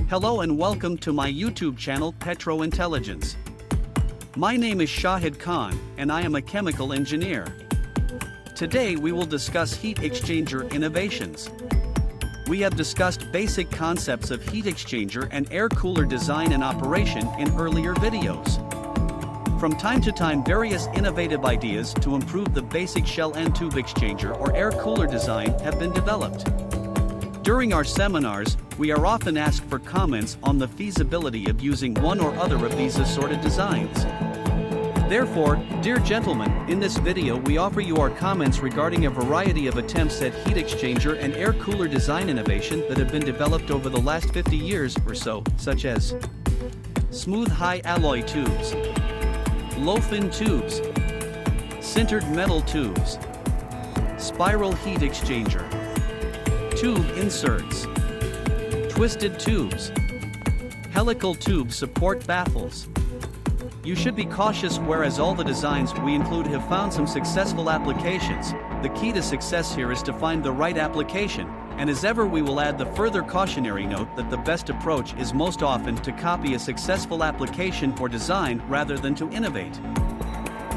Hello and welcome to my YouTube channel Petro Intelligence. My name is Shahid Khan and I am a chemical engineer. Today we will discuss heat exchanger innovations. We have discussed basic concepts of heat exchanger and air cooler design and operation in earlier videos. From time to time, various innovative ideas to improve the basic shell and tube exchanger or air cooler design have been developed. During our seminars, we are often asked for comments on the feasibility of using one or other of these assorted designs. Therefore, dear gentlemen, in this video we offer you our comments regarding a variety of attempts at heat exchanger and air cooler design innovation that have been developed over the last 50 years or so, such as smooth high alloy tubes, low-fin tubes, sintered metal tubes, spiral heat exchanger, tube inserts, twisted tubes, helical tube support baffles. You should be cautious, whereas all the designs we include have found some successful applications. The key to success here is to find the right application, and as ever we will add the further cautionary note that the best approach is most often to copy a successful application or design rather than to innovate.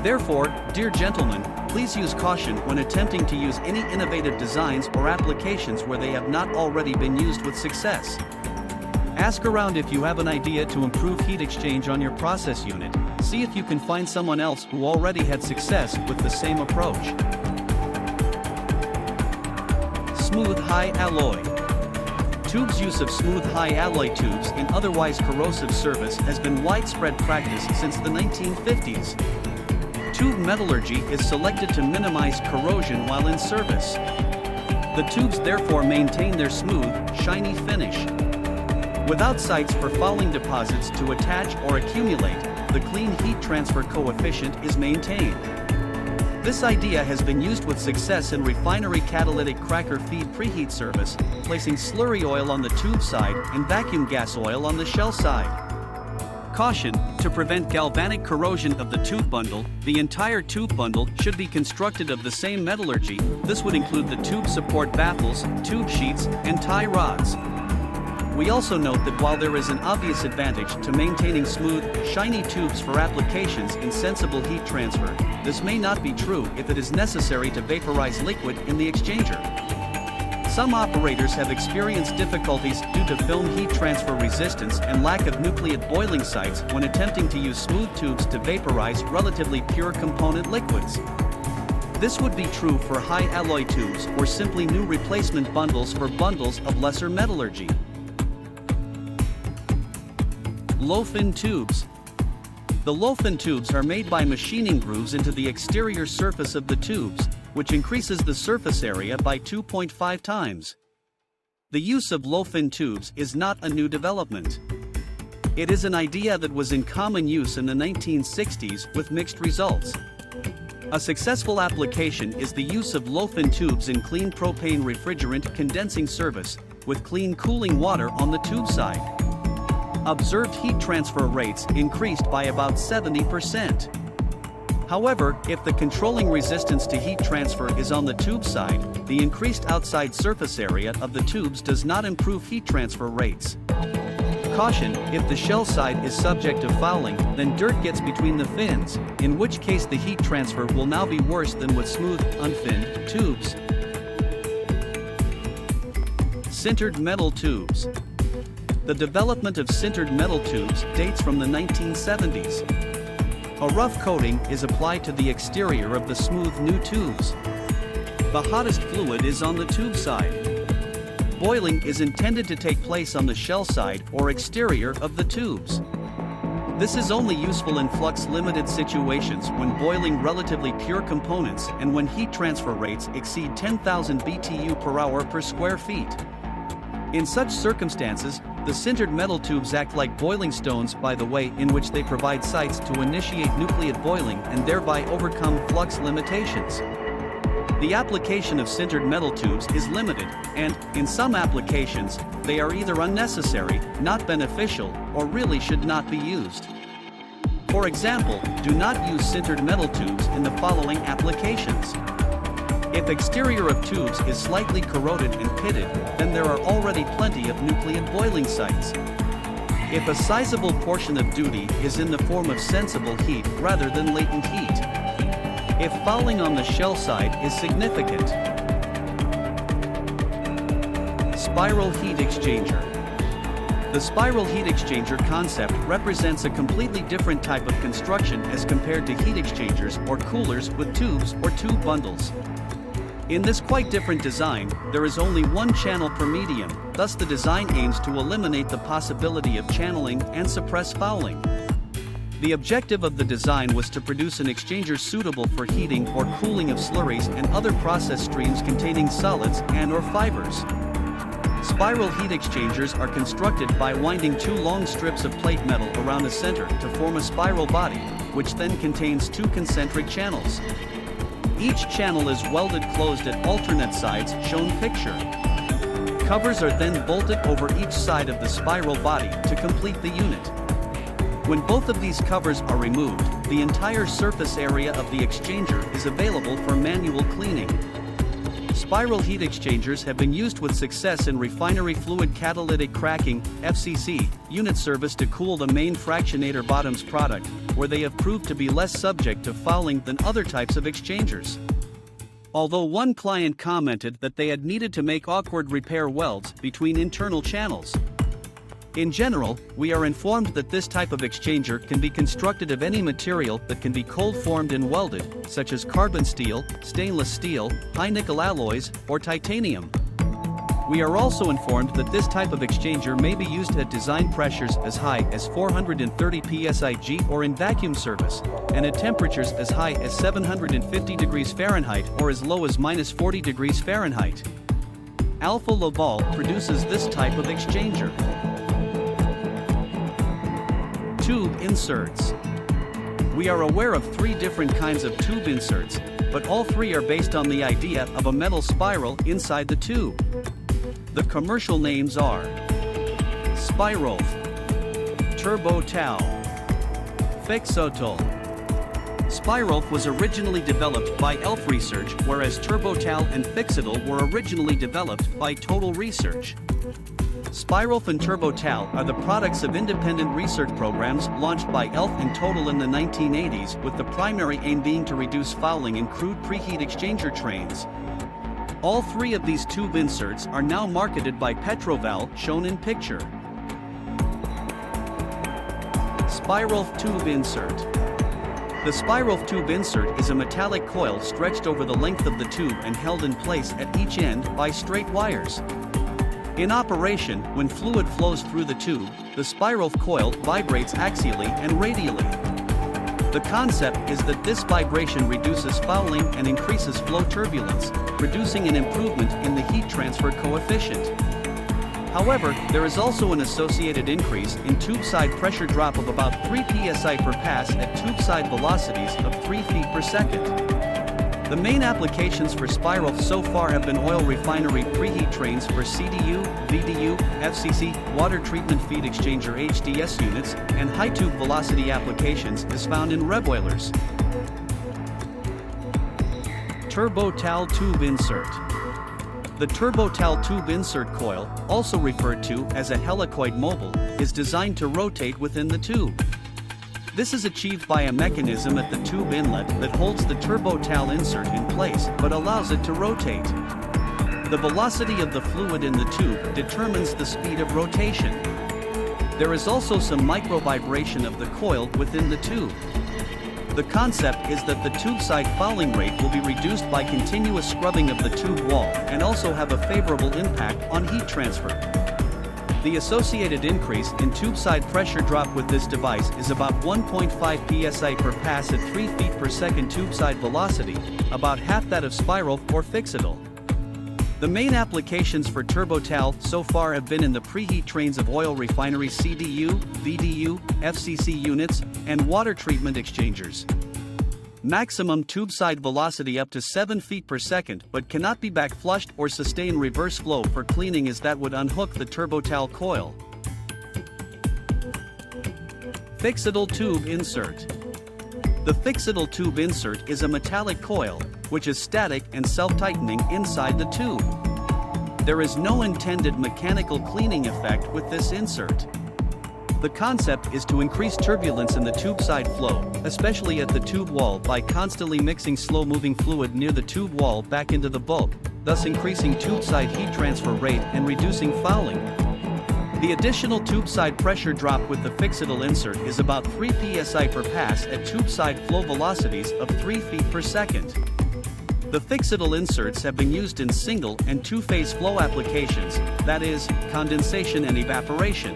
Therefore, dear gentlemen, please use caution when attempting to use any innovative designs or applications where they have not already been used with success. Ask around if you have an idea to improve heat exchange on your process unit. See if you can find someone else who already had success with the same approach. Smooth high alloy. Tube's use of smooth high alloy tubes in otherwise corrosive service has been widespread practice since the 1950s. Tube metallurgy is selected to minimize corrosion while in service. The tubes therefore maintain their smooth, shiny finish. Without sites for fouling deposits to attach or accumulate, the clean heat transfer coefficient is maintained. This idea has been used with success in refinery catalytic cracker feed preheat service, placing slurry oil on the tube side and vacuum gas oil on the shell side. Caution: to prevent galvanic corrosion of the tube bundle, the entire tube bundle should be constructed of the same metallurgy. This would include the tube support baffles, tube sheets, and tie rods. We also note that while there is an obvious advantage to maintaining smooth, shiny tubes for applications in sensible heat transfer, this may not be true if it is necessary to vaporize liquid in the exchanger. Some operators have experienced difficulties due to film heat transfer resistance and lack of nucleate boiling sites when attempting to use smooth tubes to vaporize relatively pure component liquids. This would be true for high alloy tubes or simply new replacement bundles for bundles of lesser metallurgy. Low-fin tubes. The low-fin tubes are made by machining grooves into the exterior surface of the tubes, which increases the surface area by 2.5 times. The use of low-fin tubes is not a new development. It is an idea that was in common use in the 1960s with mixed results. A successful application is the use of low-fin tubes in clean propane refrigerant condensing service, with clean cooling water on the tube side. Observed heat transfer rates increased by about 70%. However, if the controlling resistance to heat transfer is on the tube side, the increased outside surface area of the tubes does not improve heat transfer rates. Caution: if the shell side is subject to fouling, then dirt gets between the fins, in which case the heat transfer will now be worse than with smooth, unfinned tubes. Sintered metal tubes. The development of sintered metal tubes dates from the 1970s. A rough coating is applied to the exterior of the smooth new tubes. The hottest fluid is on the tube side. Boiling is intended to take place on the shell side or exterior of the tubes. This is only useful in flux-limited situations when boiling relatively pure components and when heat transfer rates exceed 10,000 BTU per hour per square feet. In such circumstances, the sintered metal tubes act like boiling stones by the way in which they provide sites to initiate nucleate boiling and thereby overcome flux limitations. The application of sintered metal tubes is limited, and, in some applications, they are either unnecessary, not beneficial, or really should not be used. For example, do not use sintered metal tubes in the following applications: If exterior of tubes is slightly corroded and pitted, then there are already plenty of nucleate boiling sites. If a sizable portion of duty is in the form of sensible heat rather than latent heat. If fouling on the shell side is significant. Spiral heat exchanger. The spiral heat exchanger concept represents a completely different type of construction as compared to heat exchangers or coolers with tubes or tube bundles. In this quite different design, there is only one channel per medium, thus the design aims to eliminate the possibility of channeling and suppress fouling. The objective of the design was to produce an exchanger suitable for heating or cooling of slurries and other process streams containing solids and/or fibers. Spiral heat exchangers are constructed by winding two long strips of plate metal around a center to form a spiral body, which then contains two concentric channels. Each channel is welded closed at alternate sides shown picture. Covers are then bolted over each side of the spiral body to complete the unit. When both of these covers are removed, the entire surface area of the exchanger is available for manual cleaning. Spiral heat exchangers have been used with success in refinery fluid catalytic cracking (FCC) unit service to cool the main fractionator bottoms product, where they have proved to be less subject to fouling than other types of exchangers. Although one client commented that they had needed to make awkward repair welds between internal channels. In general, we are informed that this type of exchanger can be constructed of any material that can be cold formed and welded, such as carbon steel, stainless steel, high nickel alloys, or titanium. We are also informed that this type of exchanger may be used at design pressures as high as 430 PCHE or in vacuum service, and at temperatures as high as 750 degrees Fahrenheit or as low as -40 degrees Fahrenheit. Alpha Laval produces this type of exchanger. Tube inserts. We are aware of three different kinds of tube inserts, but all three are based on the idea of a metal spiral inside the tube. The commercial names are Spirolf, Turbo-Tal, Fixotol. Spirolf was originally developed by Elf Research, whereas Turbo-Tal and Fixotol were originally developed by Total Research. Spirolf and Turbo-Tal are the products of independent research programs launched by ELF and Total in the 1980s, with the primary aim being to reduce fouling in crude preheat exchanger trains. All three of these tube inserts are now marketed by Petroval, shown in picture. Spirolf tube insert. The Spirolf tube insert is a metallic coil stretched over the length of the tube and held in place at each end by straight wires. In operation, when fluid flows through the tube, the Spirolf coil vibrates axially and radially. The concept is that this vibration reduces fouling and increases flow turbulence, producing an improvement in the heat transfer coefficient. However, there is also an associated increase in tube side pressure drop of about 3 psi per pass at tube side velocities of 3 feet per second. The main applications for Spirolf so far have been oil refinery preheat trains for CDU, VDU, FCC, water treatment feed exchanger HDS units, and high tube velocity applications is found in reboilers. Turbo-Tal tube insert. The Turbo-Tal tube insert coil, also referred to as a helicoid mobile, is designed to rotate within the tube. This is achieved by a mechanism at the tube inlet that holds the Turbo-Tal insert in place but allows it to rotate. The velocity of the fluid in the tube determines the speed of rotation. There is also some micro vibration of the coil within the tube. The concept is that the tube side fouling rate will be reduced by continuous scrubbing of the tube wall and also have a favorable impact on heat transfer. The associated increase in tube side pressure drop with this device is about 1.5 psi per pass at 3 feet per second tube side velocity, about half that of Spirolf or Fixotol. The main applications for Turbo-Tal so far have been in the preheat trains of oil refinery CDU, VDU, FCC units, and water treatment exchangers. Maximum tube side velocity up to 7 feet per second, but cannot be back flushed or sustain reverse flow for cleaning, as that would unhook the Turbo-Tal coil. Fixotol tube insert. The fixable tube insert is a metallic coil, which is static and self-tightening inside the tube. There is no intended mechanical cleaning effect with this insert. The concept is to increase turbulence in the tube side flow, especially at the tube wall, by constantly mixing slow-moving fluid near the tube wall back into the bulk, thus increasing tube side heat transfer rate and reducing fouling. The additional tube side pressure drop with the fixable insert is about 3 psi per pass at tube side flow velocities of 3 feet per second. The fixable inserts have been used in single and two-phase flow applications, that is, condensation and evaporation.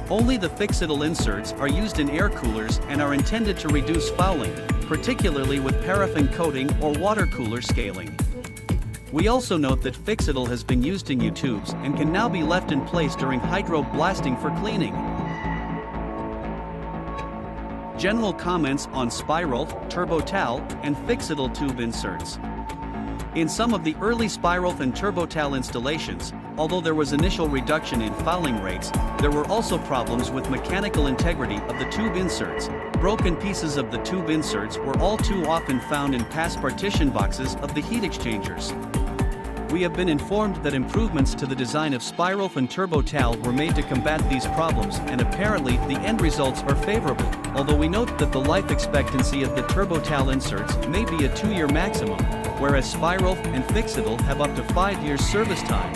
Only the fixable inserts are used in air coolers and are intended to reduce fouling, particularly with paraffin coating or water cooler scaling. We also note that fixable has been used in U-tubes and can now be left in place during hydro-blasting for cleaning. General comments on spiral, turbotal, and fixable tube inserts. In some of the early spiral and turbotal installations, although there was initial reduction in fouling rates, there were also problems with mechanical integrity of the tube inserts. Broken pieces of the tube inserts were all too often found in past partition boxes of the heat exchangers. We have been informed that improvements to the design of spiral and turbotal were made to combat these problems, and apparently the end results are favorable, although we note that the life expectancy of the turbotal inserts may be a 2-year maximum, whereas spiral and fixable have up to 5 years service time.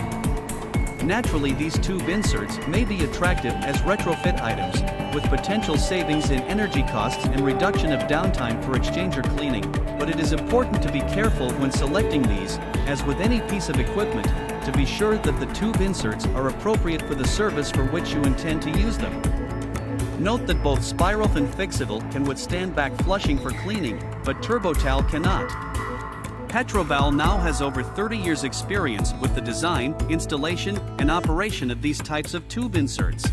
Naturally, these tube inserts may be attractive as retrofit items, with potential savings in energy costs and reduction of downtime for exchanger cleaning, but it is important to be careful when selecting these, as with any piece of equipment, to be sure that the tube inserts are appropriate for the service for which you intend to use them. Note that both spiral and fixable can withstand back flushing for cleaning, but turbotal cannot. Petroval now has over 30 years experience with the design, installation, and operation of these types of tube inserts.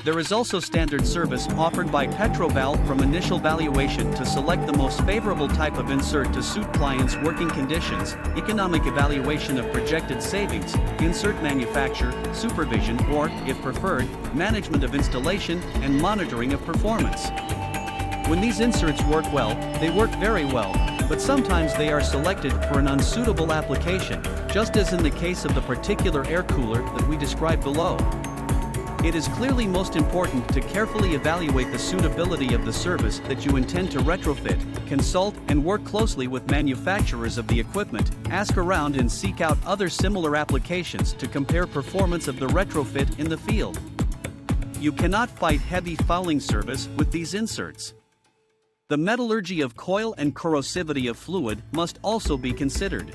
There is also standard service offered by Petroval from initial valuation to select the most favorable type of insert to suit clients' working conditions, economic evaluation of projected savings, insert manufacture, supervision, or, if preferred, management of installation and monitoring of performance. When these inserts work well, they work very well, but sometimes they are selected for an unsuitable application, just as in the case of the particular air cooler that we described below. It is clearly most important to carefully evaluate the suitability of the service that you intend to retrofit, consult and work closely with manufacturers of the equipment, ask around and seek out other similar applications to compare performance of the retrofit in the field. You cannot fight heavy fouling service with these inserts. The metallurgy of coil and corrosivity of fluid must also be considered.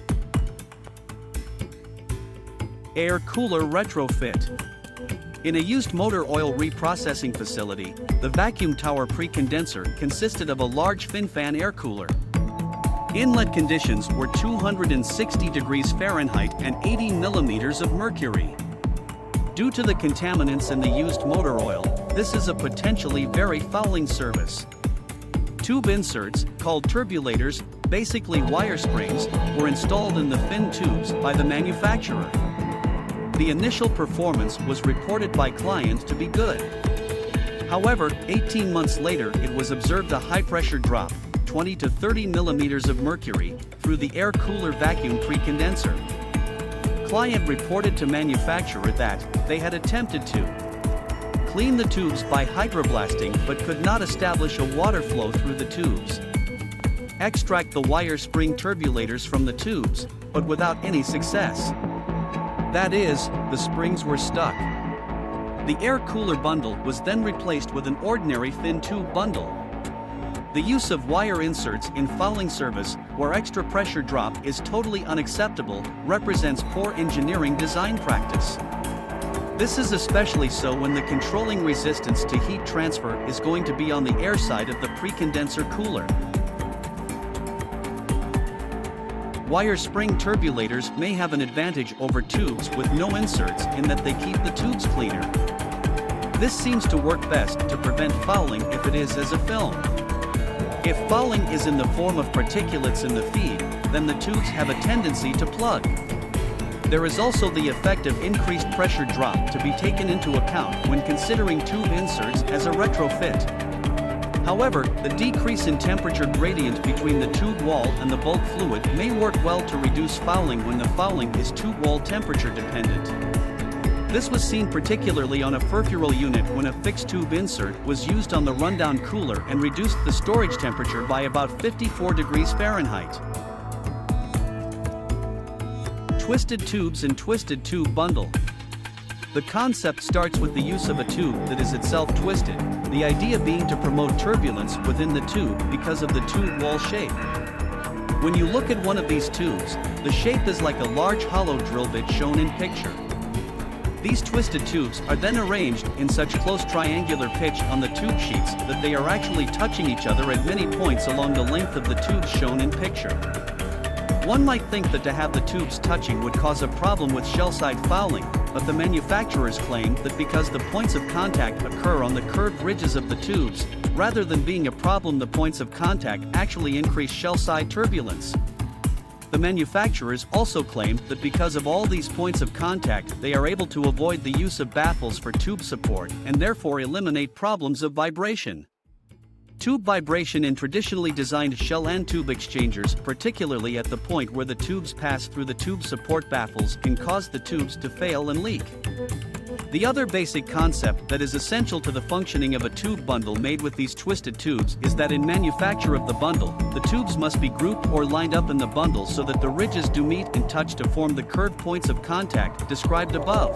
Air cooler retrofit. In a used motor oil reprocessing facility, the vacuum tower pre-condenser consisted of a large fin-fan air cooler. Inlet conditions were 260 degrees Fahrenheit and 80 millimeters of mercury. Due to the contaminants in the used motor oil, this is a potentially very fouling service. Tube inserts, called turbulators, basically wire springs, were installed in the fin tubes by the manufacturer. The initial performance was reported by clients to be good. However, 18 months later it was observed a high-pressure drop, 20 to 30 millimeters of mercury, through the air cooler vacuum pre-condenser. Client reported to manufacturer that they had attempted to clean the tubes by hydroblasting but could not establish a water flow through the tubes. Extract the wire spring turbulators from the tubes, but without any success. That is, the springs were stuck. The air cooler bundle was then replaced with an ordinary fin tube bundle. The use of wire inserts in fouling service, where extra pressure drop is totally unacceptable, represents poor engineering design practice. This is especially so when the controlling resistance to heat transfer is going to be on the air side of the pre-condenser cooler. Wire spring turbulators may have an advantage over tubes with no inserts in that they keep the tubes cleaner. This seems to work best to prevent fouling if it is as a film. If fouling is in the form of particulates in the feed, then the tubes have a tendency to plug. There is also the effect of increased pressure drop to be taken into account when considering tube inserts as a retrofit. However, the decrease in temperature gradient between the tube wall and the bulk fluid may work well to reduce fouling when the fouling is tube wall temperature dependent. This was seen particularly on a furfural unit when a fixed tube insert was used on the rundown cooler and reduced the storage temperature by about 54 degrees Fahrenheit. Twisted tubes and twisted tube bundle. The concept starts with the use of a tube that is itself twisted, the idea being to promote turbulence within the tube because of the tube wall shape. When you look at one of these tubes, the shape is like a large hollow drill bit shown in picture. These twisted tubes are then arranged in such close triangular pitch on the tube sheets that they are actually touching each other at many points along the length of the tubes shown in picture. One might think that to have the tubes touching would cause a problem with shell-side fouling, but the manufacturers claim that because the points of contact occur on the curved ridges of the tubes, rather than being a problem, the points of contact actually increase shell-side turbulence. The manufacturers also claim that because of all these points of contact, they are able to avoid the use of baffles for tube support and therefore eliminate problems of vibration. Tube vibration in traditionally designed shell and tube exchangers, particularly at the point where the tubes pass through the tube support baffles, can cause the tubes to fail and leak. The other basic concept that is essential to the functioning of a tube bundle made with these twisted tubes is that in manufacture of the bundle, the tubes must be grouped or lined up in the bundle so that the ridges do meet and touch to form the curved points of contact described above.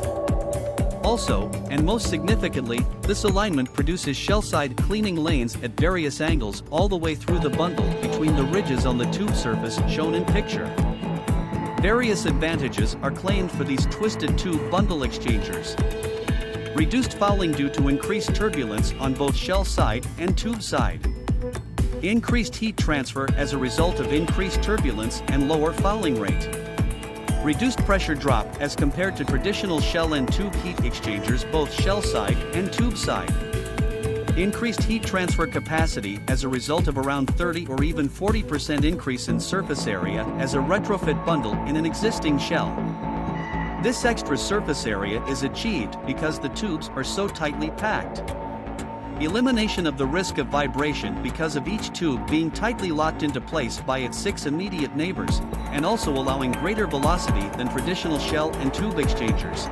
Also, and most significantly, this alignment produces shell-side cleaning lanes at various angles all the way through the bundle between the ridges on the tube surface shown in picture. Various advantages are claimed for these twisted tube bundle exchangers. Reduced fouling due to increased turbulence on both shell side and tube side. Increased heat transfer as a result of increased turbulence and lower fouling rate. Reduced pressure drop as compared to traditional shell and tube heat exchangers, both shell side and tube side. Increased heat transfer capacity as a result of around 30 or even 40% increase in surface area as a retrofit bundle in an existing shell. This extra surface area is achieved because the tubes are so tightly packed. Elimination of the risk of vibration because of each tube being tightly locked into place by its 6 immediate neighbors, and also allowing greater velocity than traditional shell and tube exchangers.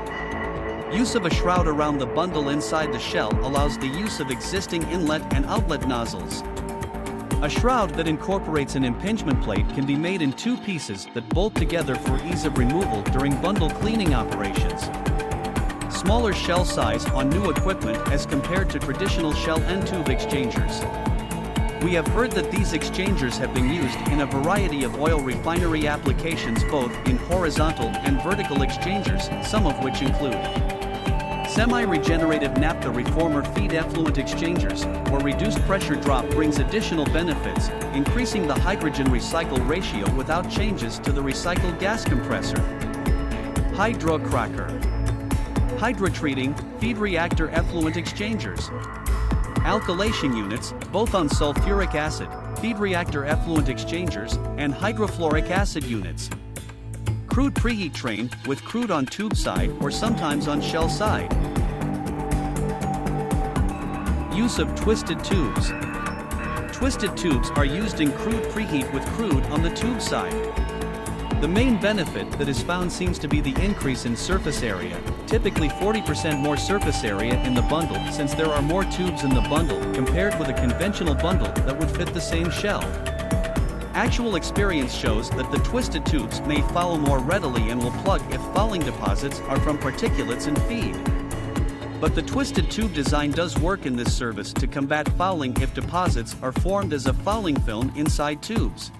Use of a shroud around the bundle inside the shell allows the use of existing inlet and outlet nozzles. A shroud that incorporates an impingement plate can be made in 2 pieces that bolt together for ease of removal during bundle cleaning operations. Smaller shell size on new equipment as compared to traditional shell and tube exchangers. We have heard that these exchangers have been used in a variety of oil refinery applications, both in horizontal and vertical exchangers, some of which include semi-regenerative naphtha reformer feed effluent exchangers, where reduced pressure drop brings additional benefits, increasing the hydrogen recycle ratio without changes to the recycled gas compressor. Hydrocracker. Hydrotreating, feed reactor effluent exchangers. Alkylation units, both on sulfuric acid, feed reactor effluent exchangers, and hydrofluoric acid units. Crude preheat train, with crude on tube side or sometimes on shell side. Use of twisted tubes. Twisted tubes are used in crude preheat with crude on the tube side. The main benefit that is found seems to be the increase in surface area, typically 40% more surface area in the bundle, since there are more tubes in the bundle compared with a conventional bundle that would fit the same shell. Actual experience shows that the twisted tubes may foul more readily and will plug if fouling deposits are from particulates and feed. But the twisted tube design does work in this service to combat fouling if deposits are formed as a fouling film inside tubes.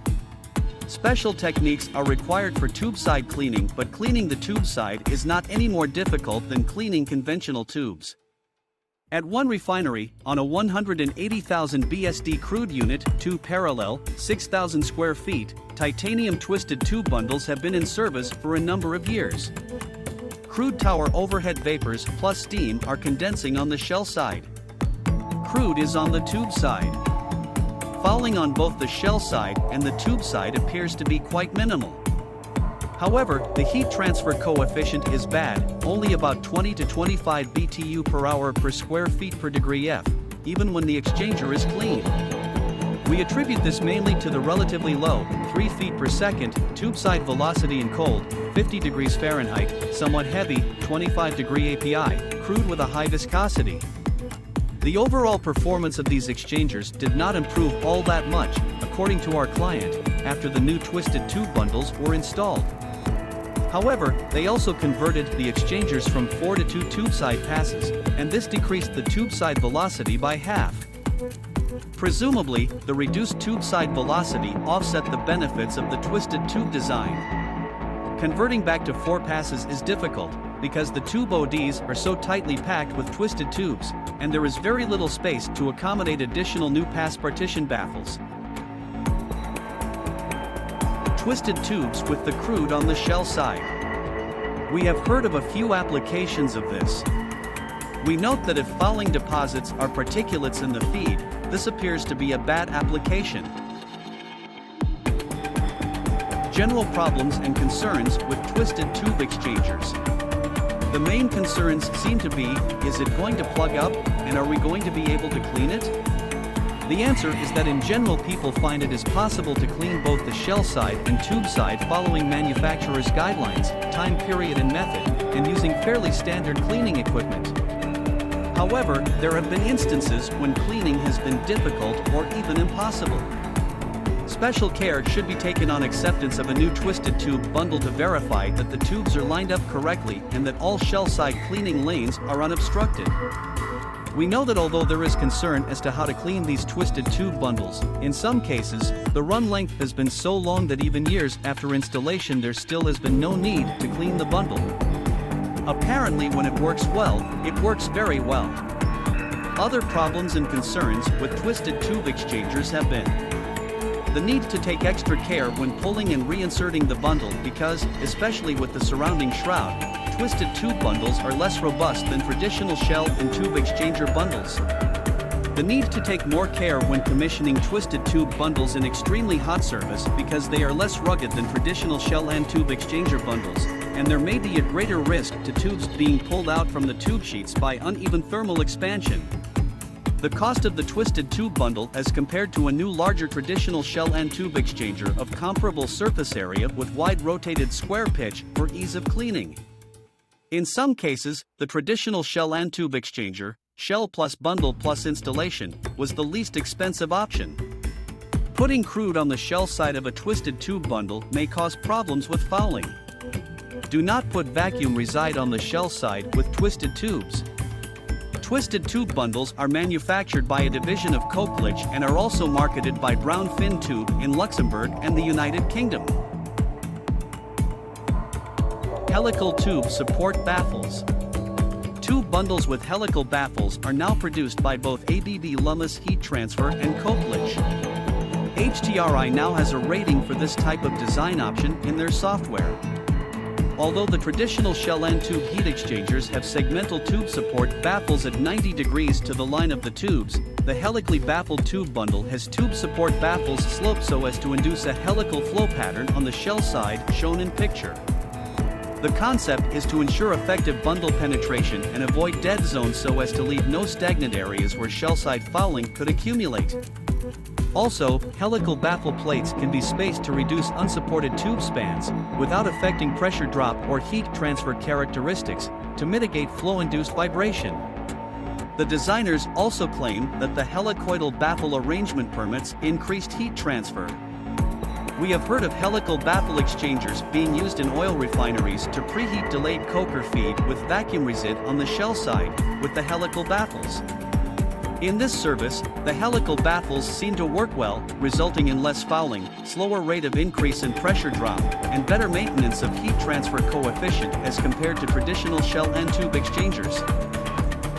Special techniques are required for tube side cleaning, but cleaning the tube side is not any more difficult than cleaning conventional tubes. At one refinery, on a 180,000 BSD crude unit, 2 parallel, 6,000 square feet, titanium twisted tube bundles have been in service for a number of years. Crude tower overhead vapors plus steam are condensing on the shell side. Crude is on the tube side. Fouling on both the shell side and the tube side appears to be quite minimal. However, the heat transfer coefficient is bad, only about 20 to 25 BTU per hour per square feet per degree F, even when the exchanger is clean. We attribute this mainly to the relatively low, 3 feet per second, tube side velocity in cold, 50 degrees Fahrenheit, somewhat heavy, 25 degree API, crude with a high viscosity. The overall performance of these exchangers did not improve all that much, according to our client, after the new twisted tube bundles were installed. However, they also converted the exchangers from 4 to 2 tube side passes, and this decreased the tube side velocity by half. Presumably, the reduced tube side velocity offset the benefits of the twisted tube design. Converting back to 4 passes is difficult, because the tube ODs are so tightly packed with twisted tubes, and there is very little space to accommodate additional new pass partition baffles. Twisted tubes with the crude on the shell side. We have heard of a few applications of this. We note that if fouling deposits are particulates in the feed, this appears to be a bad application. General problems and concerns with twisted tube exchangers. The main concerns seem to be, is it going to plug up, and are we going to be able to clean it? The answer is that in general people find it is possible to clean both the shell side and tube side following manufacturer's guidelines, time period and method, and using fairly standard cleaning equipment. However, there have been instances when cleaning has been difficult or even impossible. Special care should be taken on acceptance of a new twisted tube bundle to verify that the tubes are lined up correctly and that all shell side cleaning lanes are unobstructed. We know that although there is concern as to how to clean these twisted tube bundles, in some cases, the run length has been so long that even years after installation there still has been no need to clean the bundle. Apparently when it works well, it works very well. Other problems and concerns with twisted tube exchangers have been the need to take extra care when pulling and reinserting the bundle because, especially with the surrounding shroud, twisted tube bundles are less robust than traditional shell and tube exchanger bundles. The need to take more care when commissioning twisted tube bundles in extremely hot service because they are less rugged than traditional shell and tube exchanger bundles, and there may be a greater risk to tubes being pulled out from the tube sheets by uneven thermal expansion. The cost of the twisted tube bundle as compared to a new larger traditional shell and tube exchanger of comparable surface area with wide rotated square pitch for ease of cleaning. In some cases, the traditional shell and tube exchanger, shell plus bundle plus installation, was the least expensive option. Putting crude on the shell side of a twisted tube bundle may cause problems with fouling. Do not put vacuum reside on the shell side with twisted tubes. Twisted tube bundles are manufactured by a division of Copelich and are also marketed by Brown Fin Tube in Luxembourg and the United Kingdom. Helical tube support baffles. Tube bundles with helical baffles are now produced by both ABB Lummus Heat Transfer and Copelich. HTRI now has a rating for this type of design option in their software. Although the traditional shell and tube heat exchangers have segmental tube support baffles at 90 degrees to the line of the tubes, the helically baffled tube bundle has tube support baffles sloped so as to induce a helical flow pattern on the shell side shown in picture. The concept is to ensure effective bundle penetration and avoid dead zones so as to leave no stagnant areas where shell side fouling could accumulate. Also, helical baffle plates can be spaced to reduce unsupported tube spans, without affecting pressure drop or heat transfer characteristics, to mitigate flow-induced vibration. The designers also claim that the helicoidal baffle arrangement permits increased heat transfer. We have heard of helical baffle exchangers being used in oil refineries to preheat delayed coker feed with vacuum resid on the shell side, with the helical baffles. In this service, the helical baffles seem to work well, resulting in less fouling, slower rate of increase in pressure drop, and better maintenance of heat transfer coefficient as compared to traditional shell and tube exchangers.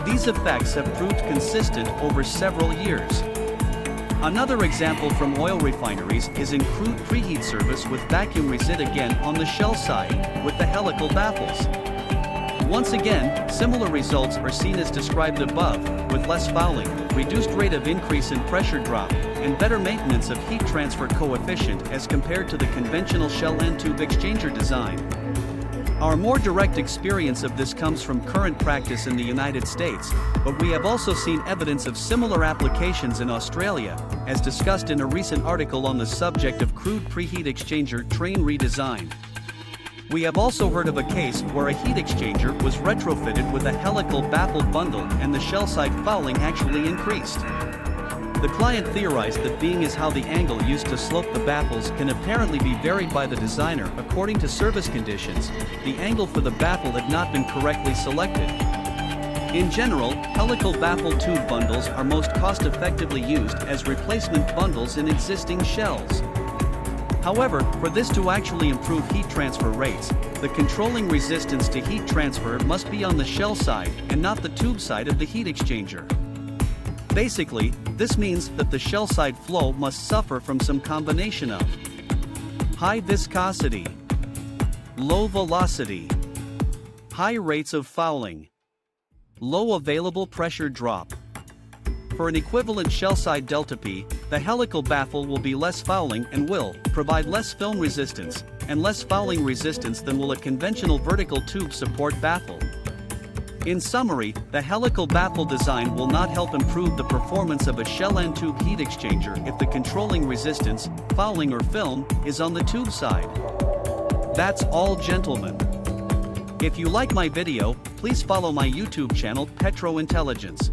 These effects have proved consistent over several years. Another example from oil refineries is in crude preheat service with vacuum resid again on the shell side, with the helical baffles. Once again, similar results are seen as described above, with less fouling, reduced rate of increase in pressure drop, and better maintenance of heat transfer coefficient as compared to the conventional shell and tube exchanger design. Our more direct experience of this comes from current practice in the United States, but we have also seen evidence of similar applications in Australia, as discussed in a recent article on the subject of crude preheat exchanger train redesign. We have also heard of a case where a heat exchanger was retrofitted with a helical baffle bundle and the shell side fouling actually increased. The client theorized that being as how the angle used to slope the baffles can apparently be varied by the designer according to service conditions, the angle for the baffle had not been correctly selected. In general, helical baffle tube bundles are most cost-effectively used as replacement bundles in existing shells. However, for this to actually improve heat transfer rates, the controlling resistance to heat transfer must be on the shell side and not the tube side of the heat exchanger. Basically, this means that the shell side flow must suffer from some combination of high viscosity, low velocity, high rates of fouling, low available pressure drop. For an equivalent shell side delta P, the helical baffle will be less fouling and will provide less film resistance and less fouling resistance than will a conventional vertical tube support baffle. In summary, the helical baffle design will not help improve the performance of a shell end tube heat exchanger if the controlling resistance, fouling or film, is on the tube side. That's all, gentlemen. If you like my video, please follow my YouTube channel Petro Intelligence.